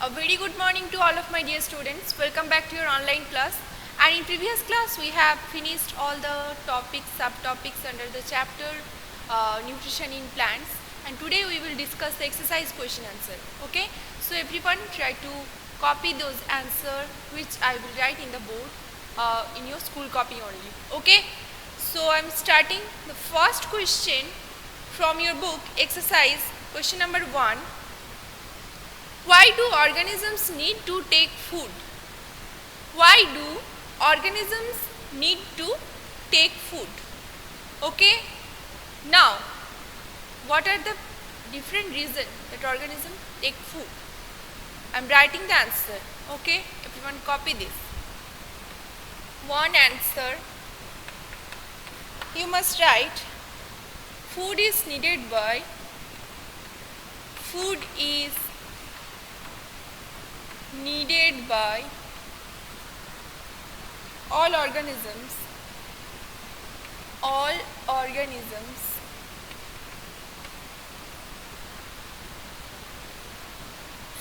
A very good morning to all of my dear students. Welcome back to your online class. And in previous class we have finished all the topics, subtopics under the chapter nutrition in plants. And today we will discuss the exercise question answer. Okay. So everyone try to copy those answer which I will write in the board in your school copy only. Okay. So I am starting the first question from your book exercise question number 1. Why do organisms need to take food? Why do organisms need to take food? Okay. Now, what are the different reasons that organisms take food? I am writing the answer. Okay. Everyone copy this. One answer. You must write food is needed by all organisms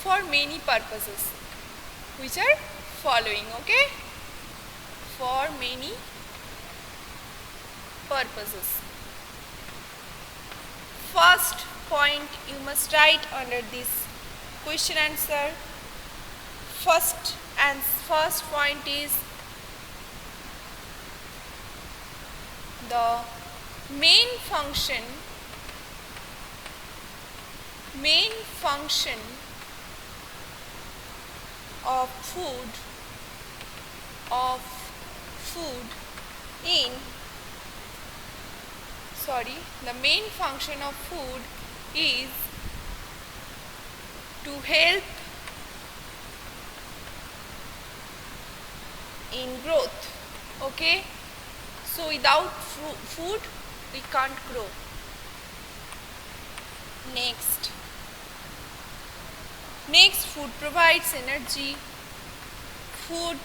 for many purposes, which are following. Okay, for many purposes. First point you must write under this question answer. First point is the main function of food is to help in growth. Okay, so without food we can't grow. Next, food provides energy. Food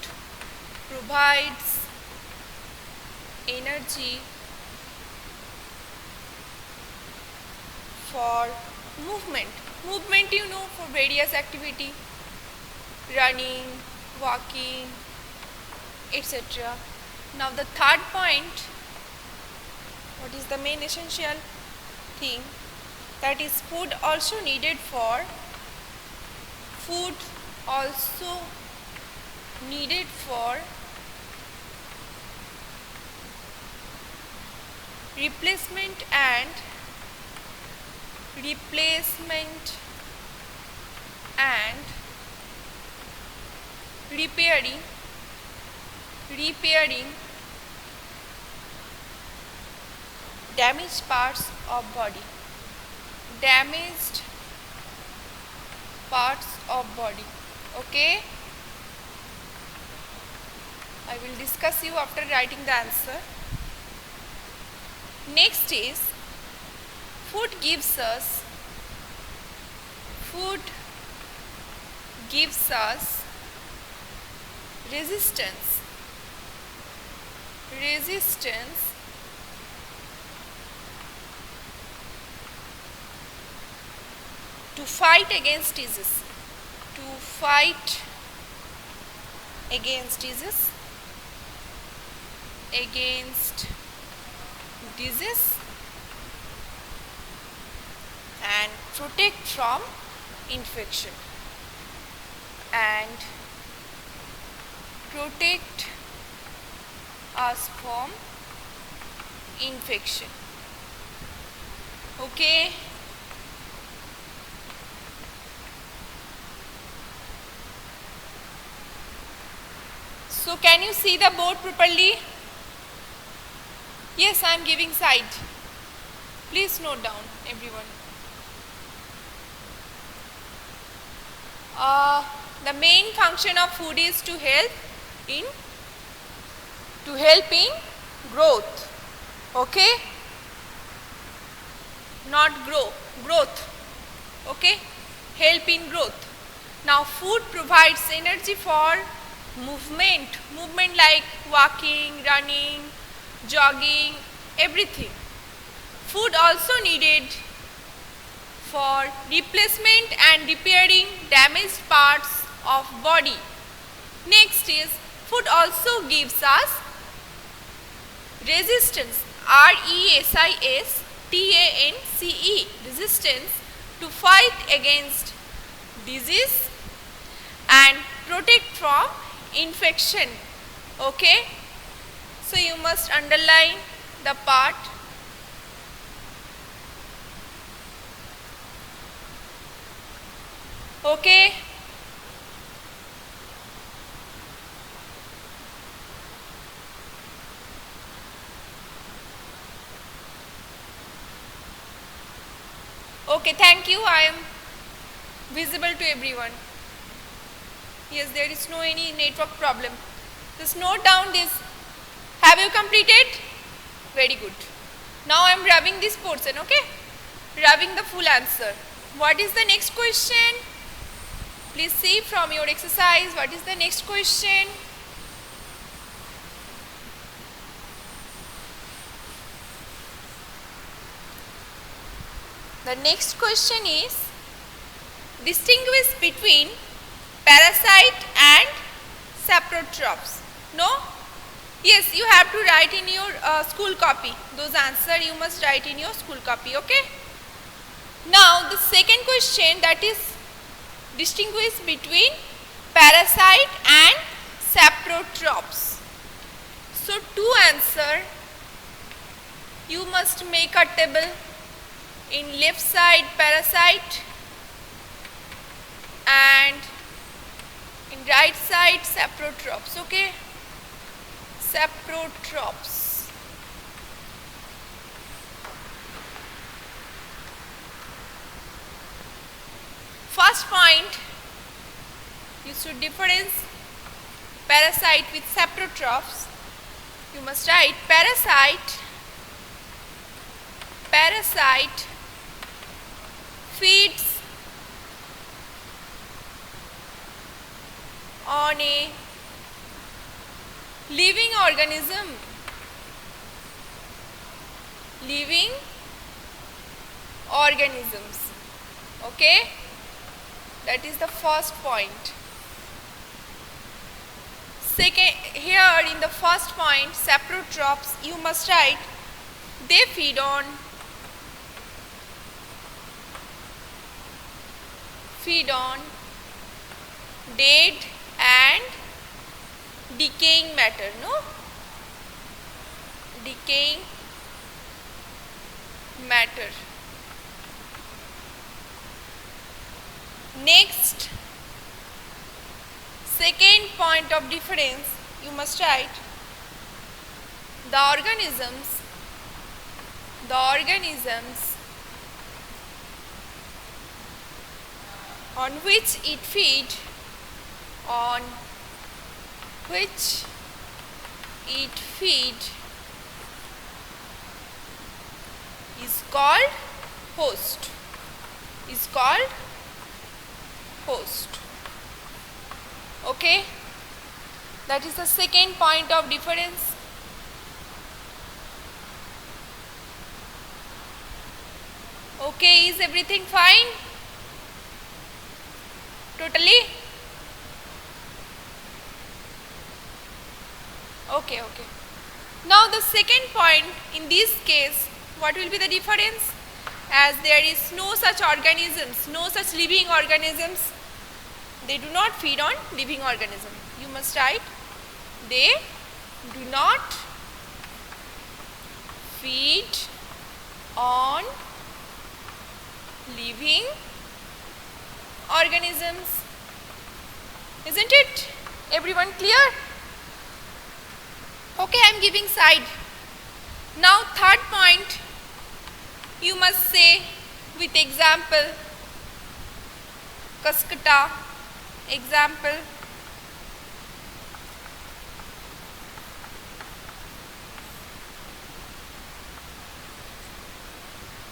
provides energy for movement, you know, for various activity, running, walking, etc. Now the third point, what is the main essential thing? That is food also needed for replacement and repairing damaged parts of body. Okay, I will discuss you after writing the answer. Next is food gives us resistance to fight against disease, and protect from infection, and protect us from infection. Okay, so can you see the board properly? Yes, I am giving side. Please note down, everyone. The main function of food is to help in growth. Okay, not growth. Okay, help in growth. Now food provides energy for movement like walking, running, jogging, everything. Food also needed for replacement and repairing damaged parts of body. Next is food also gives us resistance, resistance, resistance to fight against disease and protect from infection. Okay, so you must underline the part. Okay, okay, thank you. I am visible to everyone. Yes, there is no any network problem. Just note down this. Have you completed? Very good. Now I am rubbing this portion, okay? Rubbing the full answer. What is the next question? Please see from your exercise. What is the next question? The next question is, distinguish between parasite and saprotrophs. No? Yes, you have to write in your school copy. Those answers you must write in your school copy, okay? Now the second question, that is distinguish between parasite and saprotrophs. So to answer, you must make a table. In left side parasite and in right side saprotrophs, okay? Saprotrophs. First point, you should difference parasite with saprotrophs. You must write parasite feeds on a living organisms, okay? That is the first point. Second, here in the first point, saprotrophs, you must write they feed on dead and decaying matter, no? Decaying matter. Next, second point of difference, you must write the organisms on which it feeds is called host. Okay, that is the second point of difference. Okay, is everything fine? Totally? Okay. Now the second point, in this case, what will be the difference? As there is no such organisms, no such living organisms, they do not feed on living organisms. You must write they do not feed on living organisms. Isn't it? Everyone clear? Okay, I am giving side. Now third point, you must say with example. Kaskata, example.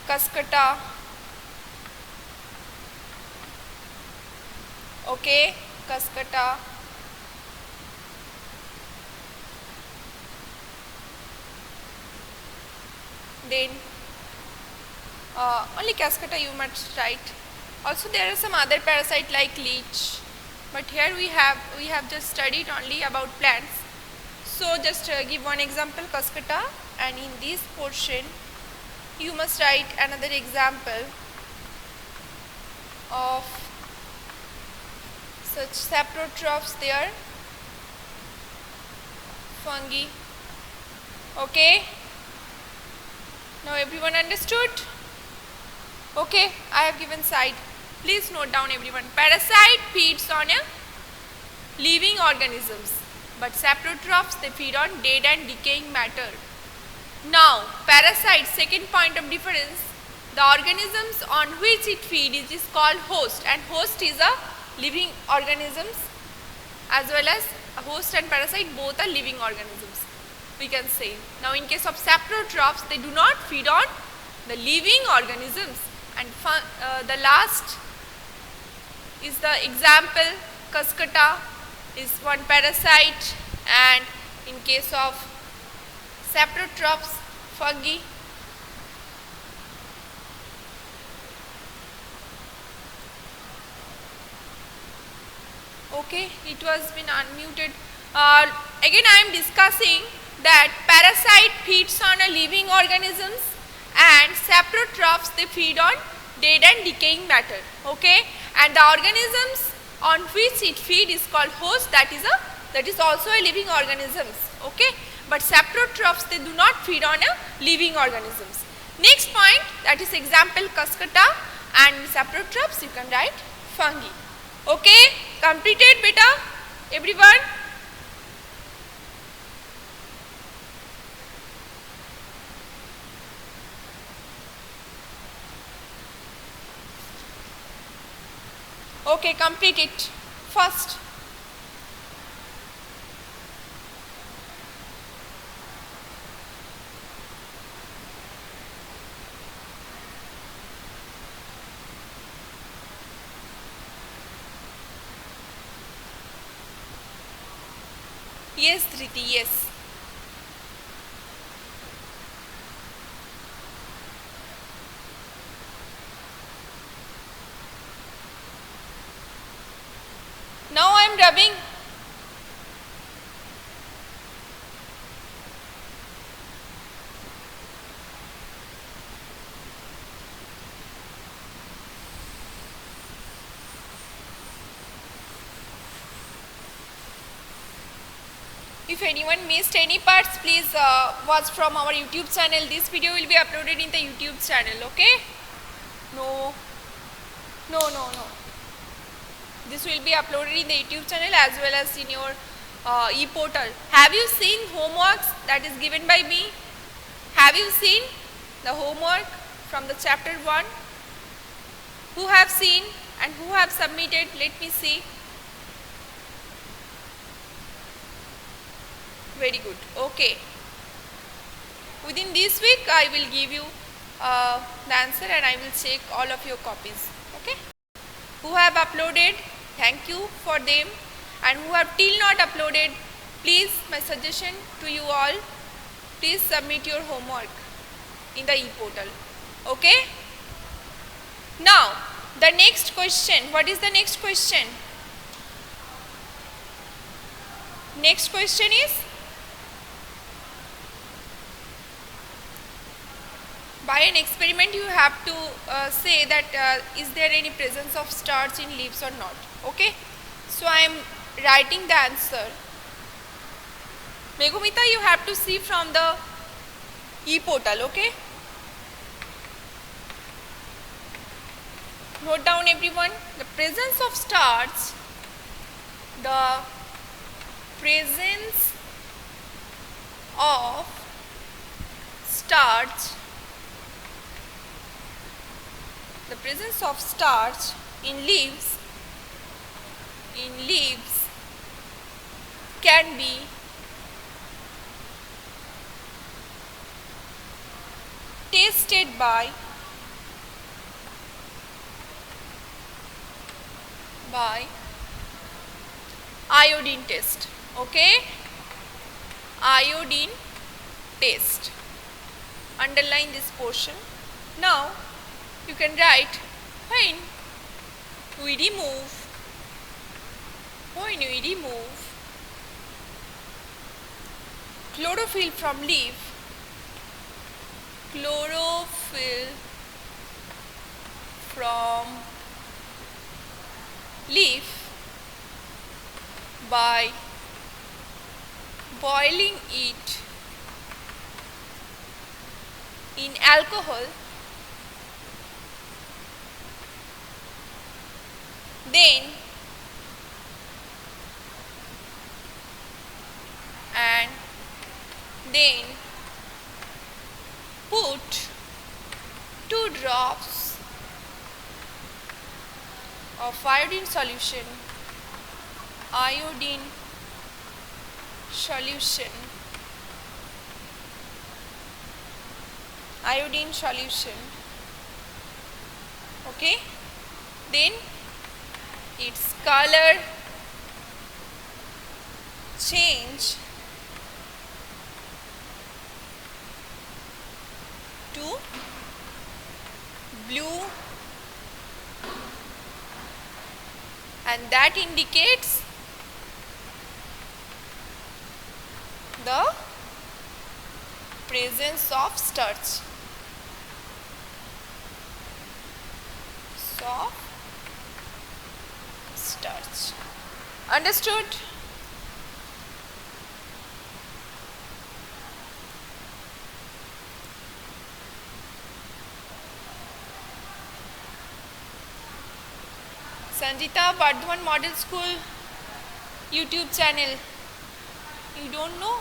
Kaskata. Okay, Kaskata. Then Only Cascata you must write. Also there are some other parasite like leech, but here we have just studied only about plants. So just give one example, Cascata, and in this portion you must write another example of such saprotrophs there, fungi. Okay, now everyone understood? Okay, I have given side. Please note down everyone. Parasite feeds on living organisms, but saprotrophs, they feed on dead and decaying matter. Now, parasite, second point of difference, the organisms on which it feeds is called host, and host is a living organisms, as well as a host and parasite both are living organisms, we can say. Now, in case of saprotrophs, they do not feed on the living organisms, and the last is the example, Cascata is one parasite, and in case of saprotrophs, fungi. Okay, it was been unmuted. Again I am discussing that parasite feeds on a living organisms and saprotrophs, they feed on dead and decaying matter. Okay, and the organisms on which it feed is called host, that is also a living organisms. Okay, but saprotrophs, they do not feed on a living organisms. Next point, that is example Cascata, and saprotrophs you can write fungi. Okay, completed beta everyone? Okay, complete it first. Yes, Dhriti, yes. Now I am rubbing. If anyone missed any parts, please watch from our YouTube channel. This video will be uploaded in the YouTube channel. Okay? No. This will be uploaded in the YouTube channel as well as in your e-portal. Have you seen homeworks that is given by me? Have you seen the homework from the chapter 1? Who have seen and who have submitted? Let me see. Very good. Okay. Within this week, I will give you the answer and I will check all of your copies. Okay. Who have uploaded, thank you for them, and who have till not uploaded, please, my suggestion to you all, please submit your homework in the e-portal. Okay. Now, the next question. What is the next question? Next question is, by an experiment you have to say that is there any presence of starch in leaves or not. Okay, so I am writing the answer. Meghumita, you have to see from the e-portal. Okay, note down everyone, the presence of starch, the presence of starch, the presence of starch in leaves can be tested by iodine test. Okay, iodine test. Underline this portion. Now you can write when we remove chlorophyll from leaf, chlorophyll from leaf by boiling it in alcohol, then put 2 drops of iodine solution okay, then its color change to blue, and that indicates the presence of starch. Understood? Sanjita, Bardhaman Model School YouTube channel. You don't know?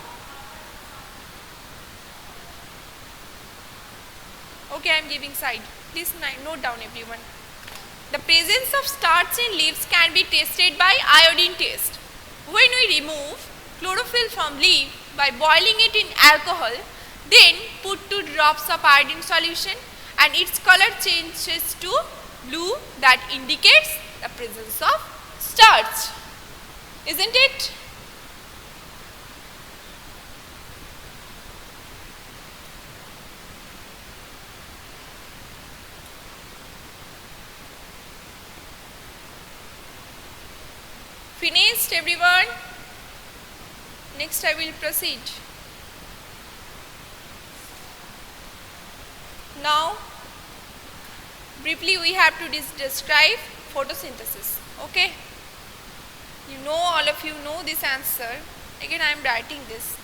Okay, I am giving side. Please note down everyone. The presence of starch in leaves can be tested by iodine test. When we remove chlorophyll from leaf by boiling it in alcohol, then put 2 drops of iodine solution and its color changes to blue, that indicates the presence of starch. Isn't it? Finished everyone? Next I will proceed. Now briefly we have to describe photosynthesis. Okay, you know, all of you know this answer. Again I am writing this.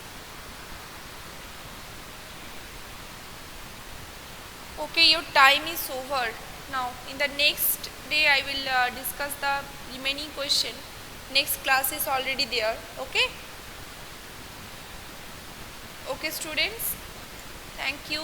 Okay, your time is over. Now in the next day I will discuss the remaining question. Next class is already there. Okay. Okay students, thank you.